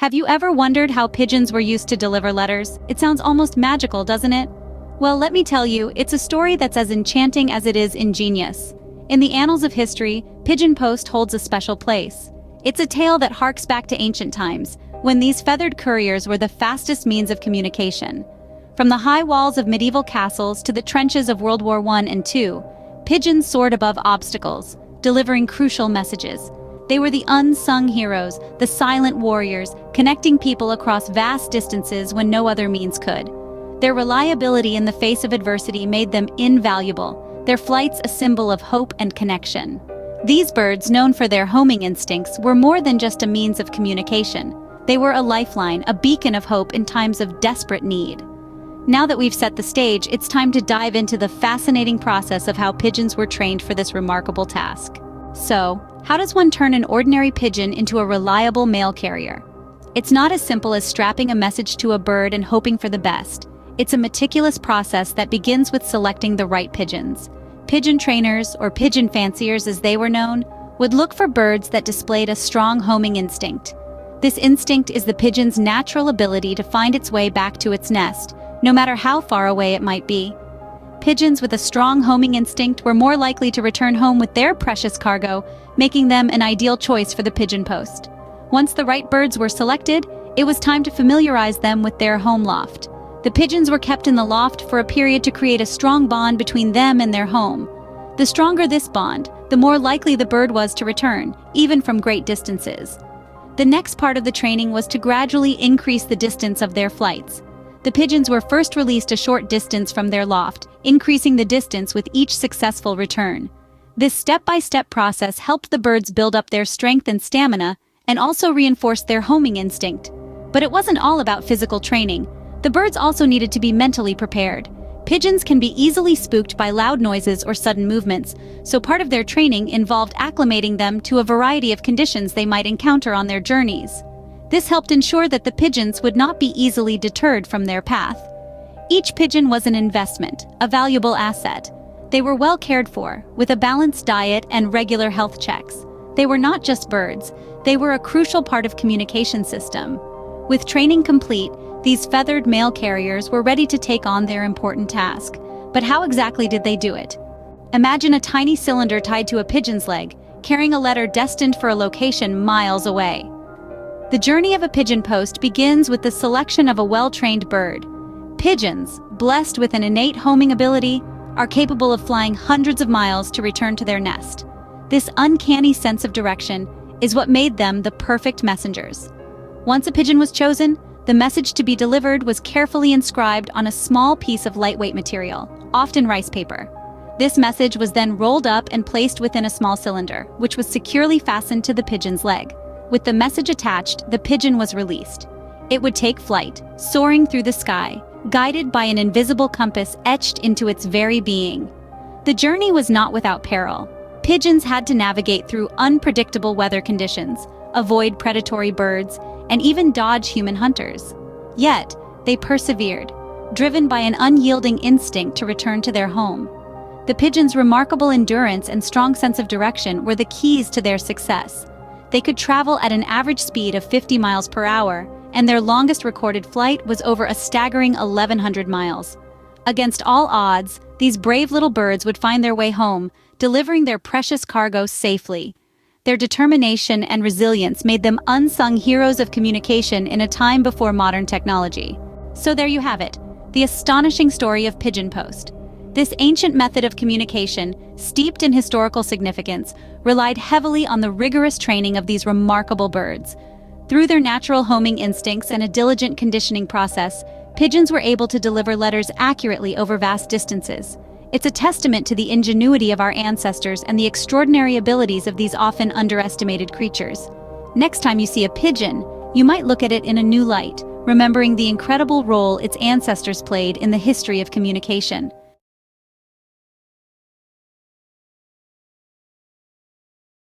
Have you ever wondered how pigeons were used to deliver letters? It sounds almost magical, doesn't it? Well, let me tell you, it's a story that's as enchanting as it is ingenious. In the annals of history, pigeon post holds a special place. It's a tale that harks back to ancient times, when these feathered couriers were the fastest means of communication. From the high walls of medieval castles to the trenches of World War I and II, pigeons soared above obstacles, delivering crucial messages. They were the unsung heroes, the silent warriors, connecting people across vast distances when no other means could. Their reliability in the face of adversity made them invaluable, their flights a symbol of hope and connection. These birds, known for their homing instincts, were more than just a means of communication. They were a lifeline, a beacon of hope in times of desperate need. Now that we've set the stage, it's time to dive into the fascinating process of how pigeons were trained for this remarkable task. So, how does one turn an ordinary pigeon into a reliable mail carrier? It's not as simple as strapping a message to a bird and hoping for the best. It's a meticulous process that begins with selecting the right pigeons. Pigeon trainers, or pigeon fanciers as they were known, would look for birds that displayed a strong homing instinct. This instinct is the pigeon's natural ability to find its way back to its nest, no matter how far away it might be. Pigeons with a strong homing instinct were more likely to return home with their precious cargo, making them an ideal choice for the pigeon post. Once the right birds were selected, it was time to familiarize them with their home loft. The pigeons were kept in the loft for a period to create a strong bond between them and their home. The stronger this bond, the more likely the bird was to return, even from great distances. The next part of the training was to gradually increase the distance of their flights. The pigeons were first released a short distance from their loft, increasing the distance with each successful return. This step-by-step process helped the birds build up their strength and stamina, and also reinforced their homing instinct. But it wasn't all about physical training. The birds also needed to be mentally prepared. Pigeons can be easily spooked by loud noises or sudden movements, so part of their training involved acclimating them to a variety of conditions they might encounter on their journeys. This helped ensure that the pigeons would not be easily deterred from their path. Each pigeon was an investment, a valuable asset. They were well cared for, with a balanced diet and regular health checks. They were not just birds, they were a crucial part of communication system. With training complete, these feathered mail carriers were ready to take on their important task. But how exactly did they do it? Imagine a tiny cylinder tied to a pigeon's leg, carrying a letter destined for a location miles away. The journey of a pigeon post begins with the selection of a well-trained bird. Pigeons, blessed with an innate homing ability, are capable of flying hundreds of miles to return to their nest. This uncanny sense of direction is what made them the perfect messengers. Once a pigeon was chosen, the message to be delivered was carefully inscribed on a small piece of lightweight material, often rice paper. This message was then rolled up and placed within a small cylinder, which was securely fastened to the pigeon's leg. With the message attached, the pigeon was released. It would take flight, soaring through the sky, guided by an invisible compass etched into its very being. The journey was not without peril. Pigeons had to navigate through unpredictable weather conditions, avoid predatory birds, and even dodge human hunters. Yet, they persevered, driven by an unyielding instinct to return to their home. The pigeons' remarkable endurance and strong sense of direction were the keys to their success. They could travel at an average speed of 50 miles per hour, and their longest recorded flight was over a staggering 1,100 miles. Against all odds, these brave little birds would find their way home, delivering their precious cargo safely. Their determination and resilience made them unsung heroes of communication in a time before modern technology. So there you have it, the astonishing story of pigeon post. This ancient method of communication, steeped in historical significance, relied heavily on the rigorous training of these remarkable birds. Through their natural homing instincts and a diligent conditioning process, pigeons were able to deliver letters accurately over vast distances. It's a testament to the ingenuity of our ancestors and the extraordinary abilities of these often underestimated creatures. Next time you see a pigeon, you might look at it in a new light, remembering the incredible role its ancestors played in the history of communication.